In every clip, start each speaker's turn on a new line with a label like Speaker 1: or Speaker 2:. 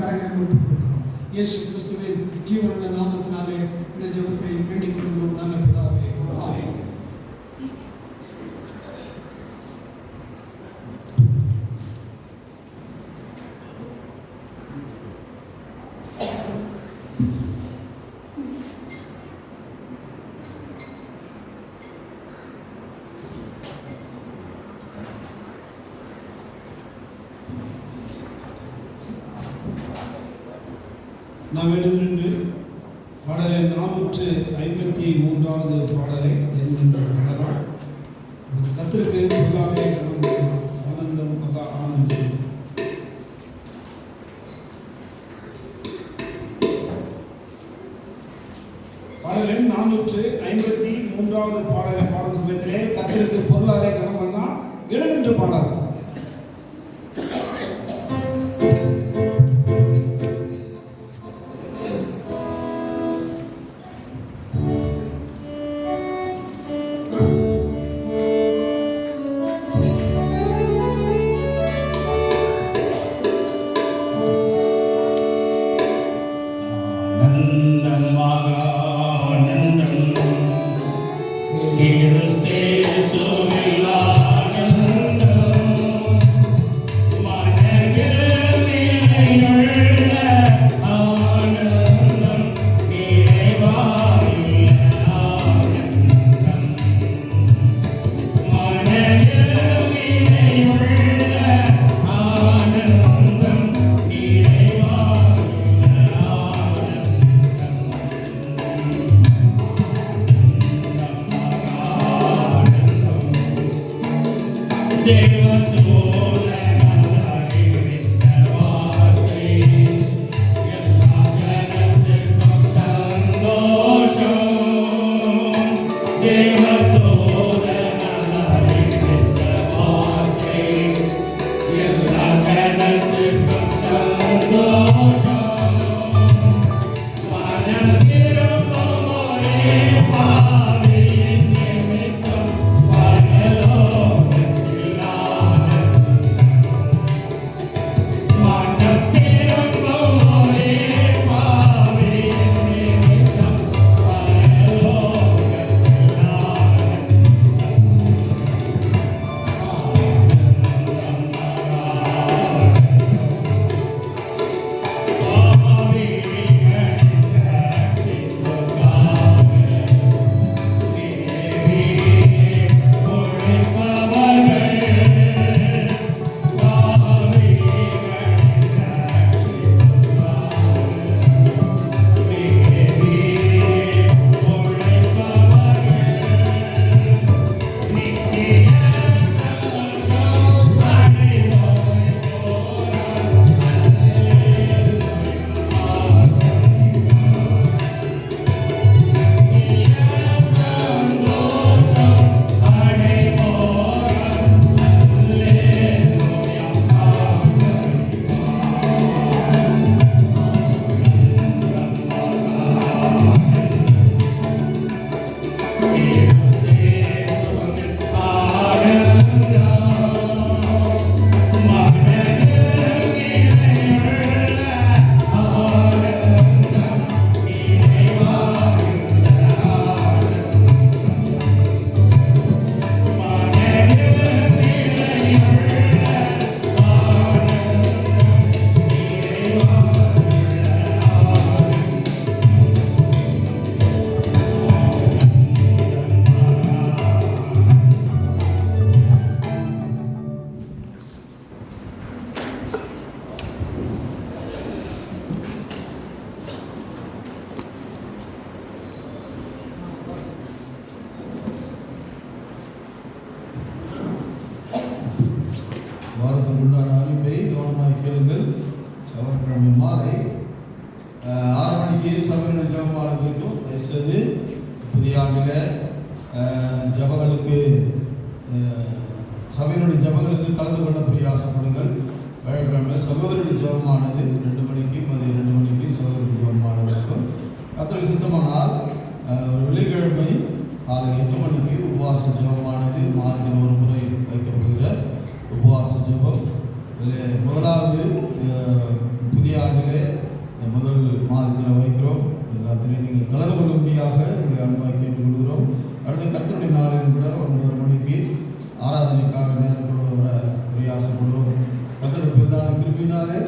Speaker 1: கரங்களை ஒப்புக் கொடுக்கிறோம். இயேசு கிறிஸ்துவின் ஜீவனுள்ள நாமத்தினாலே இந்த ஜெபத்தை வேண்டிக் கொள்கிறோம் நல்ல பிதாவே. ஆமென்.
Speaker 2: நாம் எழுதிருந்து பாடலை 453வது பாடலை எழுதின்றோம். கர்த்தருக்கு புகழாக ஆனந்தம் மகா ஆனந்தம். பாடலை 453வது பாடலை பாடும் சமயத்திலே கர்த்தருக்கு பொருளாதார கணவன்லாம் எழுதின்ற பாடல்.
Speaker 3: வாரத்துக்குண்டான அறிவிப்பை கவனமாக கேளுங்கள். செவ்வாய்க்கிழமை மாலை 6 மணிக்கு சபையினுடைய ஜெபமானது இருக்கும். தயவுசெய்து புதிய ஆண்டில் ஜபங்களுக்கு சபையினுடைய ஜபங்களுக்கு கலந்து கொள்ள பிரயாசப்படுங்கள். வியாழக்கிழமை சகோதரனுடைய ஜபமானது 2 மணிக்கு மதியம் 2 மணிக்கு சகோதரனுடைய ஜபமானது இருக்கும். கர்த்தருக்கு சித்தமானால் வெள்ளிக்கிழமை காலை 8 மணிக்கு உபவாச ஜபமானது மாதத்தில் ஒரு முறை வைக்கப்படுகிற உபவாச ஜபம். முதலாவது புதிய ஆண்டிலே எல்லாத்திலையும் நீங்கள் கலந்து கொள்ளும்படியாக உங்களை அன்பாக கேட்டுக்கொள்கிறோம். அடுத்த கர்த்தருடைய நாளிலும் கூட 9:30 மணிக்கு ஆராதனைக்காக நேரத்தோடு வர பிரயாசப்படுவோம். கர்த்தருடைய பிரதான கிருபையினாலே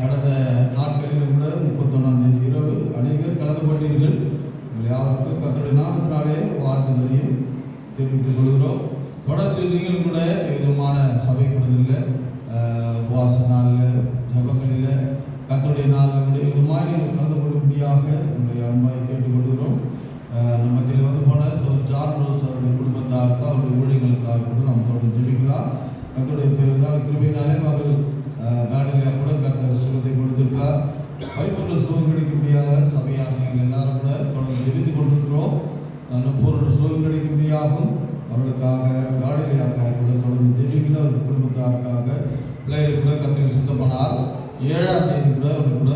Speaker 3: கடந்த நாட்களிலும் கூட 31ஆம் தேதி இரவு அநேகர் கலந்து கொண்டீர்கள். உங்கள் யாருக்கும் கர்த்தருடைய நாமத்தினாலே வாழ்த்துதலையும் தெரிவித்துக் கொள்கிறோம். தொடர்ந்து நீங்களும் கூட விதமான சபைப்படுதலில் உபவாச நாளில் ஜபங்களில் கர்த்தருடைய நாளில் கூட விதமாக நீங்கள் கலந்து கொள்ளும்படியாக உங்களை அன்பாக கேட்டுக்கொள்கிறோம். நமக்கு வந்து போன ஜான் ரோஸ் அவருடைய குடும்பத்தாருக்கு அவருடைய ஊழியர்களுக்காக கூட நம்ம தொடர்ந்து ஜெபிக்கலாம். கர்த்தருடைய பேருந்தால் கிருபையினாலே அவர்கள் நாடுகளில் கூட கர்த்தர் சுகத்தை கொடுத்திருக்கார். பரிபூர்ண சுகம் கிடைக்க முடியாத சபையாக நீங்கள் எல்லாரும் கூட தொடர்ந்து ஜெபித்துக் கொண்டிருக்கிறோம். பூர்ண சுகம் கிடைக்க முடியாகும் அவர்களுக்காக காடலியாக கூட தொடர்ந்து ஜெபிக்கிற ஒரு குடும்பத்தாருக்காக பிள்ளைகள் கூட கர்த்தர் சித்தமானால் 7ஆம் தேதி கூட அவர்கள் கூட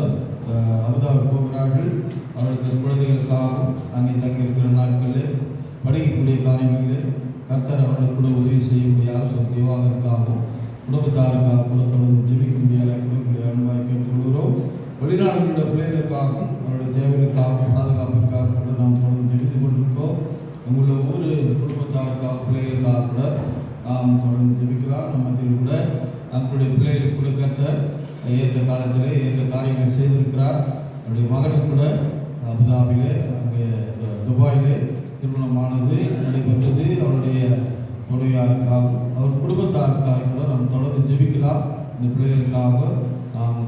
Speaker 3: அபுதாபி போகிறார்கள். அவர்களுக்கு குழந்தைகளுக்காகவும் அங்கே தங்கி இருக்கிற நாட்களில் படிக்கக்கூடிய காரியங்களில் கர்த்தர் அவர்களுக்கு கூட உதவி செய்ய முடியாத திவாகருக்காகவும் குடும்பத்தாருக்காக கூட தொடர்ந்து ஜெபிக்க முடியாத கூட அன்பாக கேட்டுக்கொள்கிறோம். வெளிநாடுகளுடைய பிள்ளைகளுக்காகவும் அவருடைய தேவைகளுக்காகவும் பாதுகாப்புக்காக கூட நாம் தொடர்ந்து ஜெபித்துக் கொண்டிருக்கோம். உங்களுடைய ஒவ்வொரு குடும்பத்தாருக்காக பிள்ளைகளுக்காக கூட நாம் தொடர்ந்து ஜெபிக்கலாம். நம்மத்தில் கூட நம்முடைய பிள்ளைகளுக்கு கூட கர்த்தர் ஏற்ற காலத்தில் ஏற்ற காரியங்களை செய்திருக்கிறார். அவருடைய மகனுக்கு கூட அபுதாபிலே அங்கே துபாயிலே திருமணமானது நடைபெற்றது. அவருடைய உதவியாருக்காகவும் அவர் குடும்பத்தாருக்காக கூட நாம் தொடர்ந்து ஜெபிக்கலாம். இந்த பிள்ளைகளுக்காக நாம்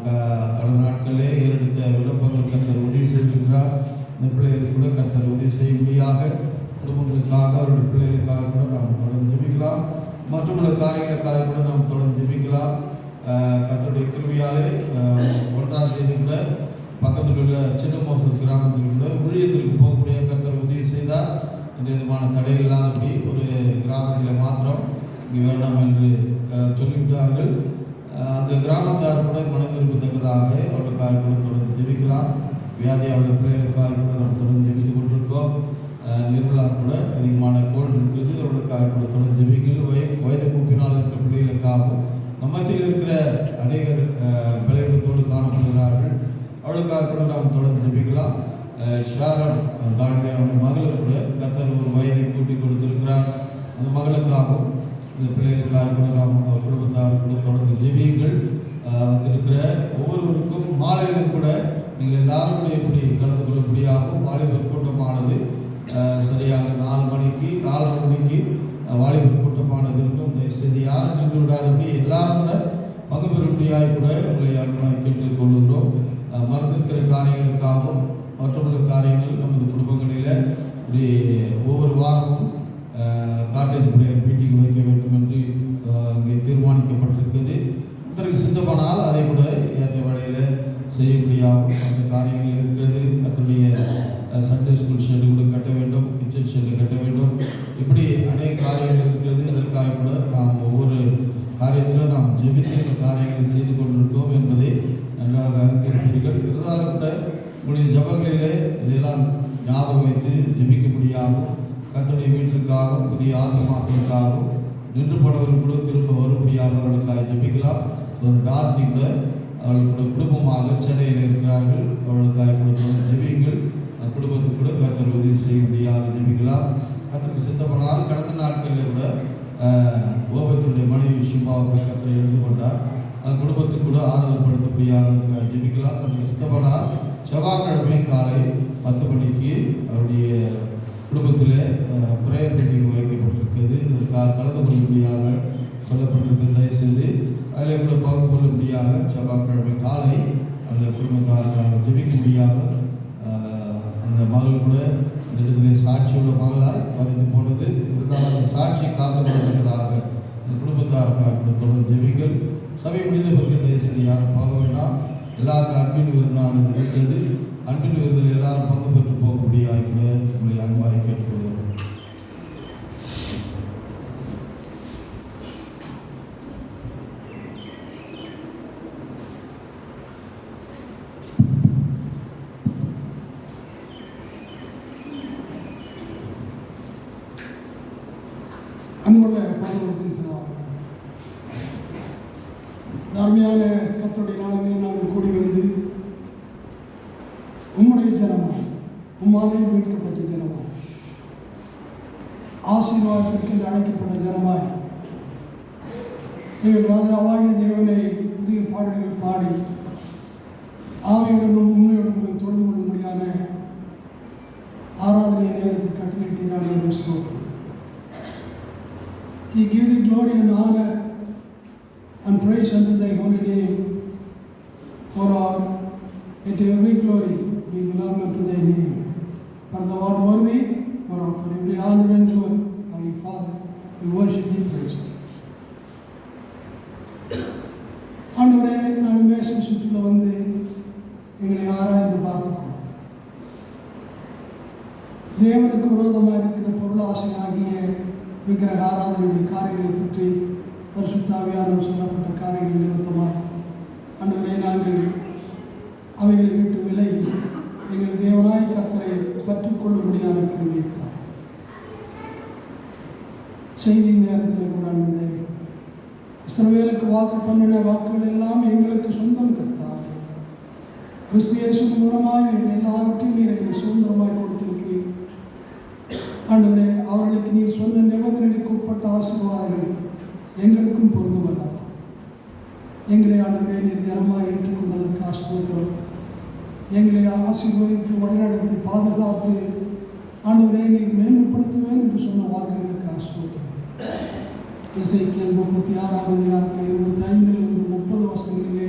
Speaker 3: கடந்த நாட்களிலே ஏறெடுத்த விண்ணப்பங்களுக்கு கர்த்தர் உதவி செய்திருக்கிறார். இந்த பிள்ளைகளுக்கு கூட கர்த்தர் உதவி செய்யும்படியாக குடும்பங்களுக்காக அவருடைய பிள்ளைகளுக்காக கூட நாம் தொடர்ந்து ஜெபிக்கலாம். மற்றொரு காரியங்களுக்காக கூட நாம் தொடர்ந்து ஜெபிக்கலாம். கர்த்தருடைய கிருபையாலே 1ஆம் தேதி கூட பக்கத்தில் உள்ள சின்னமோசம் கிராமத்தில் கூட ஊழியத்திற்கு போகக்கூடிய கர்த்தர் உதவி செய்தார். எந்த விதமான தடைகள் இல்லாதபடி ஒரு கிராமத்தில் மாத்திரம் இங்கே வேண்டாம் என்று சொல்லிவிட்டார்கள். அந்த கிராமத்தார் கூட மனம் விரும்பத்தக்கதாக அவர்களுக்காக கூட தொடர்ந்து ஜெபிக்கலாம். வியாதி அவருடைய பிள்ளைகளுக்காக கூட நாம் தொடர்ந்து ஜெபித்துக் கொண்டிருக்கோம். நிர்மலா கூட அதிகமான கோல் இருக்குது. அவர்களுக்காக கூட தொடர்ந்து ஜெபிங்கள். வயது கூப்பினால் இருக்கிற பிள்ளைகளுக்காகவும் நம்மத்தில் இருக்கிற அநேகர் விளைவிடத்தோடு காணப்படுகிறார்கள். அவளுக்காக கூட நாம் தொடர்ந்து ஜெபிக்கலாம். ஷாரன் தாண்டி அவனுடைய மகளுக்கு கூட கர்த்தர் ஒரு வயதை கூட்டி கொடுத்திருக்கிறார். அந்த மகளுக்காகவும் இந்த பிள்ளைகளுக்காக கூட நாம் குடும்பத்தார் கூட தொடர்ந்து ஜெபியுங்கள். இருக்கிற ஒவ்வொருவருக்கும் மாலையிலும் கூட நீங்கள் எல்லாரும் கூட எப்படி கலந்து கொள்ளக்கூடியாகவும் வாலிபர் கூட்டமானது சரியாக 4 மணிக்கு 4:30 மணிக்கு வாலிபர் கூட்டமானது இருக்கும். தயவுசெய்து யாரும் நின்று விடாதபடி எல்லாரும் கூட பங்கு பெறும்படியாக கூட உங்களை அன்பாக கேட்டுக் கொள்கிறோம். மறந்திருக்கிற காரியங்களுக்காகவும் மற்றொரு காரியங்கள் நமது குடும்பங்களில் இப்படி ஒவ்வொரு வாரமும் காட்டேஜ் பிரேயர் மீட்டிங் வைக்க வேண்டும் என்று இங்கே தீர்மானிக்கப்பட்டிருக்கிறது. அதற்கு சித்தமானால் அதை கூட ஏற்ற வேளையில் செய்ய முடியாமல் அந்த காரியங்கள் இருக்கிறது. அதனுடைய சண்டே ஸ்கூல் ஷெட்டு கூட கட்ட வேண்டும், கிச்சன் ஷெட்டு கட்ட வேண்டும். இப்படி அநேக காரியங்கள் இருக்கிறது. இதற்காக கூட நாம் ஒவ்வொரு காரியத்திலும் நாம் ஜெபித்து இந்த காரியங்களை செய்து கொண்டிருக்கோம் என்பதை நன்றாக அறிந்திருப்பீர்கள். இருந்தாலும் கூட உங்களுடைய ஜபங்களிலே இதெல்லாம் ஞாபகம் வைத்து ஜெபிக்க முடியாமல் கர்த்தருடைய வீட்டிற்காகவும் புதிய ஆத்மாக்களுக்காகவும் நின்று போனவர்கள் கூட திரும்ப வரும்படியாக அவர்களுக்காக ஜெபிக்கலாம். ஒரு டார்த்தி கூட அவர்களுடைய குடும்பமாக சென்னையில் இருக்கிறார்கள். அவர்களுக்காக கூட ஜெபியுங்கள். குடும்பத்துக்கு கூட கர்த்தர் உதவி செய்யும்படியாக ஜெபிக்கலாம். கர்த்தருக்கு சித்தப்பனால் கடந்த நாட்களில் கூட கோபத்தினுடைய மனைவி சும்மாவுக்கு கர்த்தரை எழுந்து கொண்டார். அந்த குடும்பத்துக்கு கூட ஆறுதல் படுத்தபடியாக ஜெபிக்கலாம். கர்த்தருக்கு சித்தப்பனால் செவ்வாய்க்கிழமை காலை 10 மணிக்கு அவருடைய குடும்பத்தில் பிரேயர் மீட்டிங் வைக்கப்பட்டிருக்கிறது. இதற்காக கலந்து கொள்ளும்படியாக சொல்லப்பட்டிருக்கிறது. தயவுசெய்து அதில் கூட பங்கு கொள்ளும்படியாக செவ்வாய்க்கிழமை காலை அந்த குடும்பத்தாருக்காக ஜெபிக்கும்படியாக அந்த மகள் கூட இந்த இடத்துல சாட்சியுள்ள மகளாய் மறைந்து போனது. இருந்தாலும் அந்த சாட்சியை காத்துக்கொள்வதற்காக அந்த குடும்பத்தாருக்காக தொடர்ந்து ஜெபிங்கள். சபை முடிந்த பிறகு தயவுசெய்து யாரும் பார்க்க வேண்டாம். எல்லாருக்கும் அன்பின் விருந்தானது இருக்கிறது. அன்பின் விருந்தில் எல்லாரும் பங்கு பெற்று போகக்கூடியாக கூட உங்களை அன்பாக கேட்டுக்கொள்கிறோம்.
Speaker 1: அன்புள்ள பரலோகத்தின் பிதாவே, அருமையான கர்த்தருடைய நாளிலே நாங்கள் கூடி வந்து உம்முடைய ஜனம் உம்மாலே மீட்கப்பட்ட ஜனமாய், ஆசீர்வாதத்திற்கு அழைக்கப்பட்ட ஜனமாய், எங்கள் ராஜாவாகிய தேவனை புதிய பாடல்கள் பாடி ஆவியுடனும் உண்மையுடனும் தொழுது கொள்ளும்படியான ஆராதனை நேரத்தை கட்டளையிட்டார். ஸ்தோத்திரம். We give thee glory and honor and praise unto thy holy name, O Lord. Let every glory be belong unto thy name. For thou art worthy, O Lord, for every honor and glory. Our Father, we worship thee, praise thee. ஆண்டவரே, நாங்கள் மேசை சுற்றில் வந்து எங்களை ஆராய்ந்து பார்த்துக்கொள்ளும். தேவனுக்கு விரோதமாக இருக்கிற பொருளாசை ஆகிய விக்கிரக ஆராதனையுடைய காரியங்களை பற்றி பரிசுத்த ஆவியானவர் சொல்லப்பட்ட காரியங்கள் நிமித்தமாக ஆண்டவரே, நாங்கள் அவைகளை விட்டு விலகி எங்கள் தேவனாய் கர்த்தரை பற்றிக் கொள்ளும்படியான கிருபைத்தார். செய்தி நேரத்தில் கூட ஆண்டவரே, இஸ்ரவேலுக்கு வாக்கு பண்ணின வாக்குகள் எல்லாம் எங்களுக்கு சொந்தம் கர்த்தாவே. கிறிஸ்து இயேசுவின் மூலமாக எல்லாவற்றையும் நீர் எங்களுக்கு சுதந்திரமாய் கொடுத்திருக்கிறீர். ஆண்டவரே, அவர்களுக்கு நீர் சொன்ன நிபந்தனைக்கு உட்பட்ட ஆசீர்வாதங்கள் எங்களுக்கும் பொருந்துமல்லவா. எங்களை ஆண்டவரே நீர் ஜனமாக ஏற்றுக்கொண்டதற்கு ஸ்தோத்திரம். எங்களை ஆசீர்வதித்து வழிநடத்தி பாதுகாத்து ஆண்டவரே நீர் மேன்மைப்படுத்துவேன் என்று சொன்ன வாக்குகளுக்கு ஸ்தோத்திரம். எசேக்கியேல் 36ஆம் அதிகாரத்தில் 25 30 வசனங்களிலே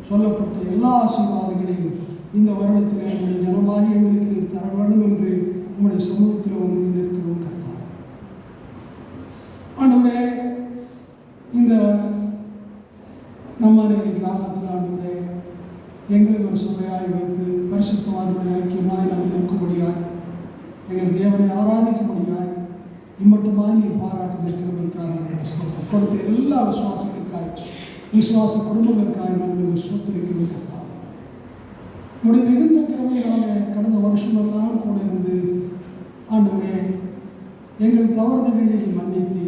Speaker 1: சொல்லப்பட்ட எல்லா ஆசீர்வாதங்களையும் இந்த வருடத்தில் என்னுடைய ஜனமாக எங்களுக்கு நீர் தர வேண்டும் என்று உங்களுடைய சமூகத்தில் வந்து நிற்கிறோம் கர்த்தா. ஆண்டவரே, இந்த நம்மளை கிராமத்தில் ஆண்டவரே எங்களை ஒரு சபையாய் வைத்து பரிசுத்தவான்களுடைய ஐக்கியமாய் நாங்கள் நிற்கும்படியாய் எங்கள் தேவனை ஆராதிக்கும்படியாய் இம்மட்டுமாய் நீ பாராட்டு கிருபைக்காக கொடுத்த எல்லா விசுவாசங்களுக்காய் விசுவாச குடும்பங்களுக்காக நாங்கள் சோத்திருக்கிறோம் கர்த்தா. உடைய மிகுந்த கிருபையினாலே கடந்த வருஷமெல்லாம் கூட இருந்து ஆண்டவரே எங்கள் தவறுதல்களை மன்னித்து,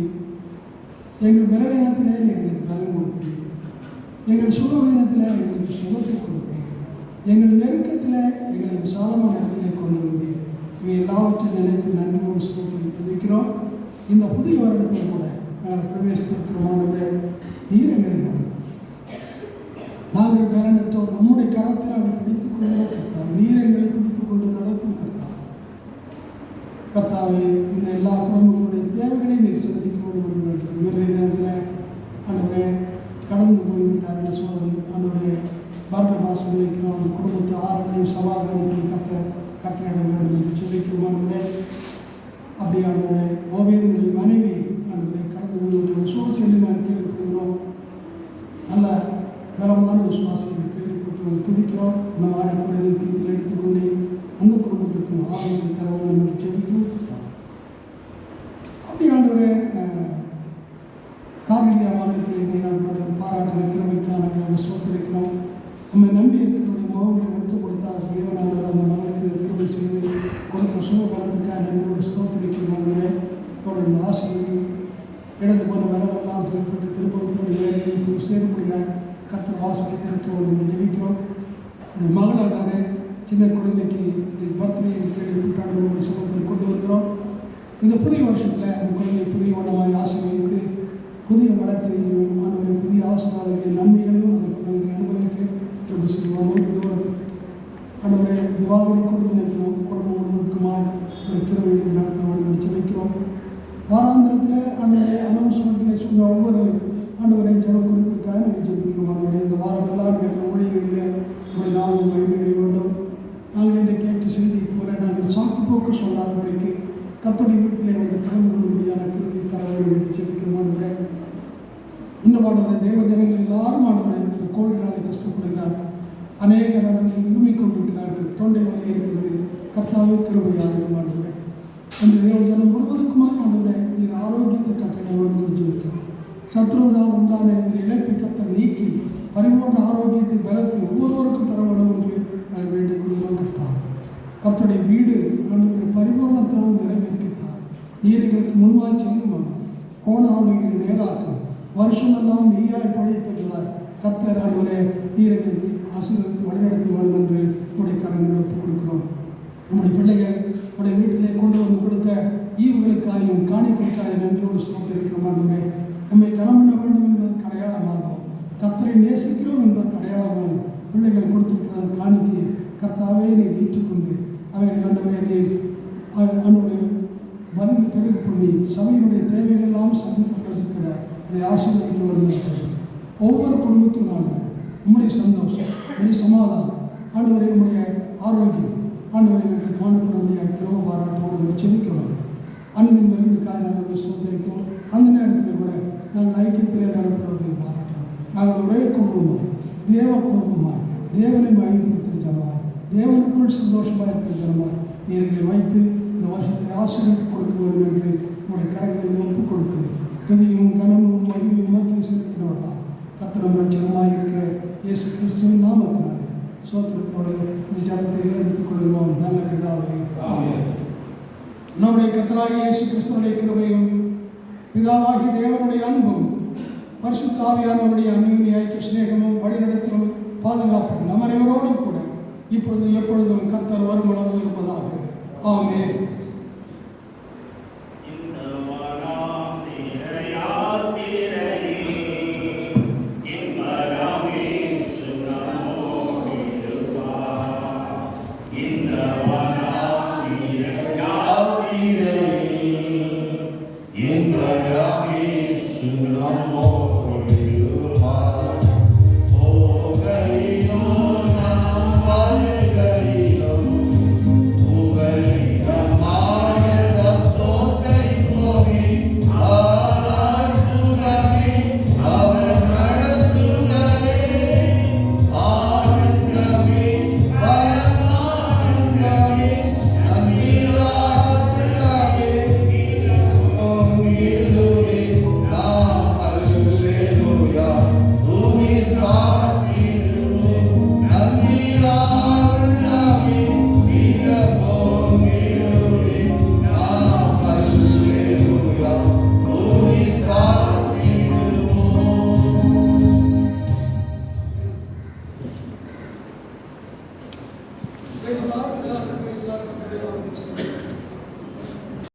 Speaker 1: எங்கள் பலவீனத்திலே எங்களுக்கு பலம் கொடுத்து, எங்கள் சுகவீனத்தில் எங்களுக்கு சுகத்தை கொடுத்து, எங்கள் நெருக்கத்தில் எங்களை விசாலமான இடத்திலே கொண்டு வந்து இவை எல்லாவற்றையும் நினைத்து நன்றியோடு ஸ்தோத்திரி துதிக்கிறோம். இந்த புதிய வருடத்தில் கூட நாங்கள் பிரவேசித்திருக்கிறோம். ஆண்டவரே, நீர் எங்களை நடத்தும். நாங்கள் பலனற்றோர் நம்முடைய கரத்தில் நாங்கள் பிடித்துக் கொள்ளும் கர்த்தா. நீர் எங்களை பிடித்துக் கொண்டு நடத்தும் கர்த்தா. கர்த்தாவே, இந்த எல்லா குடும்பங்களுடைய தேவைகளையும் நீர் சந்திக்க வேண்டும் என்று இவருடைய தினத்தில் ஆண்டவரே கடந்து போய்விட்டார் சோதரன் ஆண்டவரே பார்னபாஸ் நினைக்கிறோம். அந்த குடும்பத்தை ஆறுதலையும் சமாதானத்தையும் கட்டளையிட வேண்டும் என்று சொல்லிக்கிறோம். ஆண்டவரே, அப்படி ஆண்டவரே ஓவேதனுடைய மனைவி ஆண்டவரே கடந்து போய்விட்ட விசுவாசத்தை நான் கேள்விப்படுகிறோம். நல்ல பலமான விசுவாசத்தை கேள்விப்பட்டு துதிக்கிறோம். அந்த மாலை கூட தீத்தில் எடுத்துக்கொண்டு அந்த குடும்பத்துக்கும் ஆரோக்கியத்தை தர வேண்டும் என்று ஜெபிக்கிறோம். அப்படி ஆண்டவரே கார்மிலியா மகளுக்கு நாங்களுடைய பாராட்டு திறமைக்காக நாங்கள் சோத்திருக்கிறோம். நம்ம நம்பி இருக்கிறவருடைய மகங்களை வெட்டு கொடுத்தா தேவனாளர் அந்த மகளுக்கு திருமை செய்து கொடுத்த சுகபலத்துக்காக நன்றியோடு ஸ்தோத்திரிக்கிறவங்களே தொடர்ந்து ஆசிரியர் இடந்து போன வரவெல்லாம் குறிப்பிட்டு திருப்பத்தோடு வேலையை சேரும்படியாக கர்த்தர் வாசலுக்கு இருக்க ஜெபிக்கிறோம். இந்த மகளாக சின்ன குழந்தைக்கு பர்த்டே கேள்விப்பட்டாண்டு சமூகத்தில் கொண்டு வருகிறோம். இந்த புதிய வருஷத்தில் அந்த குழந்தை புதிய வண்ணமாய் ஆசீர்வதித்து புதிய வளர்ச்சியையும் ஆண்டவரை புதிய ஆசீர்வாதங்களின் நன்மைகளையும் அந்த குழந்தை அனுபவிக்க தூரத்தில் ஆண்டவரை விவாகரை கொண்டு நினைக்கிறோம். குடும்பம் முழுவதற்குமாய் ஒரு கிருபையை நடத்த வேண்டும் என்று ஜெபிக்கிறோம். வாராந்திரத்தில் ஆண்டவரை அனௌன்ஸ்மெண்ட்டில் சொன்ன ஒவ்வொரு ஆண்டவரை ஜெப குறிப்புக்காக நாங்கள் ஜெபிக்கிறோம். ஆண்டவரை இந்த வாரம் எல்லாம் என்ற மொழிகளில் உங்களுடைய நாங்கள் மகிழ்நிலை வேண்டும். நாங்கள் இன்றை கேட்டு செய்தி போல நாங்கள் சாக்கு போக்கு சொல்லாதபடிக்கு கர்த்தருடைய வீட்டிலே வந்து கலந்து கொள்ளும்படியான கிருபை தர வேண்டும் என்று ஜெபிக்கிறோம். ஆண்டவரே, இன்னும் ஆண்டவரை தேவ ஜனங்கள் எல்லாரும் ஆண்டவரை இந்த கோவிடாலே கஷ்டப்படுகிறார். அநேகர் ஆண்டவரை இருமிக் கொண்டிருக்கிறார்கள். தொண்டை வலி இருக்கிறது. கர்த்தாவே கிருபையாக ஆண்டவரே அந்த தேவ ஜனம் முழுவதுக்குமாய் ஆண்டவரே நீர் ஆரோக்கியத்தை கட்டளை வேண்டும் ஜெபிக்கிறோம். சத்ருவினால் உண்டான இந்த இழப்பை கர்த்தர் நீக்கி பரிபூர்ண ஆரோக்கியத்தை பலத்தை ஒவ்வொருவருக்கும் தர வேண்டும் என்று நாங்கள் வேண்டிக் கொள்கிறோம். கர்த்தருடைய வீடு ஆண்டவரை பரிபூர்ணத்தினால் நிறைவேற்றித்தார். நீர்களுக்கு முன்பாய் செல்லும் கோண ஆளுகளை நேராக்கும் வருஷமெல்லாம் நீயாய் படைத்ததாய் கர்த்தர் ஆண்டவரே நீர்களை ஆசீர்வதித்து வழிநடத்துவார்கள் என்று உடைய கரங்களை ஒப்புக் கொடுக்கிறோம். நம்முடைய பிள்ளைகள் நம்முடைய வீட்டிலே கொண்டு வந்து கொடுத்த ஈவுகளுக்காயும் காணிக்கைக்காயும் நன்றியோடு ஸ்தோத்திரிக்கிறோம் ஆண்டவரே. நம்மை கனம் பண்ண வேண்டும் என்பதற்கு அடையாளமாகும், கர்த்தரை நேசிக்கிறோம் என்பதற்கு அடையாளமாகும் பிள்ளைகள் கொடுத்திருக்கிற காணிக்கையை கர்த்தாவே நீர் ஏற்றுக்கொண்டு அவைகள் ஆண்டவரே நீர் ஆண்டவரே வலுவு பெருகு பண்ணி சபையினுடைய தேவைகள் எல்லாம் சந்திக்கப்பட்டிருக்கிற அதை ஆசீர்வதிக்க ஒவ்வொரு குடும்பத்திலும் ஆண்டவரே உம்முடைய சந்தோஷம், உம்முடைய சமாதானம் ஆண்டவரே, உம்முடைய ஆரோக்கியம் ஆண்டவரை காணப்படக்கூடிய கிரம பாராட்டோடு செபிக்கிறோம். அன்பின் மருந்துக்காக நாங்கள் சோதரிக்கிறோம். அந்த நேரத்தில் கூட நாங்கள் ஐக்கியத்திலே காணப்படுவதை பாராட்டுறோம். நாங்கள் ஒரே குடும்பமாய் தேவ குடும்பமாய் தேவனை மயப்படுத்துகிற ஜனமாய் தேவனுக்குள் சந்தோஷமாக இருக்கிற ஜனமாய் நீர்களை வைத்து இந்த வருஷத்தை ஆசீர்வதித்து கொடுக்க வேண்டும் என்று உங்களுடைய கரங்களை ஒப்புக் கொடுத்து துதியும் கனமும் மகிமையும் மக்கள் செலுத்தினவர்களால் கர்த்தரும் ரட்சகமாக இருக்கிற இயேசு கிறிஸ்துவின் நாமத்தினாலே சோத்திரத்தோடு இந்த ஜபத்தை எடுத்துக் கொள்கிறோம். நல்ல பிதாவே, நம்முடைய கர்த்தராகிய இயேசு கிறிஸ்துவினுடைய கிருபையும் பிதாவாகிய தேவனுடைய அன்பும் பரிசுத்த ஆவியானவருடைய அன்பின் ஐக்கிய சிநேகமும் வழிநடத்தலும் பாதுகாப்பும் நம் அனைவரோடும் கூட இப்பொழுது எப்பொழுதும் கர்த்தர் வருமளவு இருப்பதாக. ஆமென்.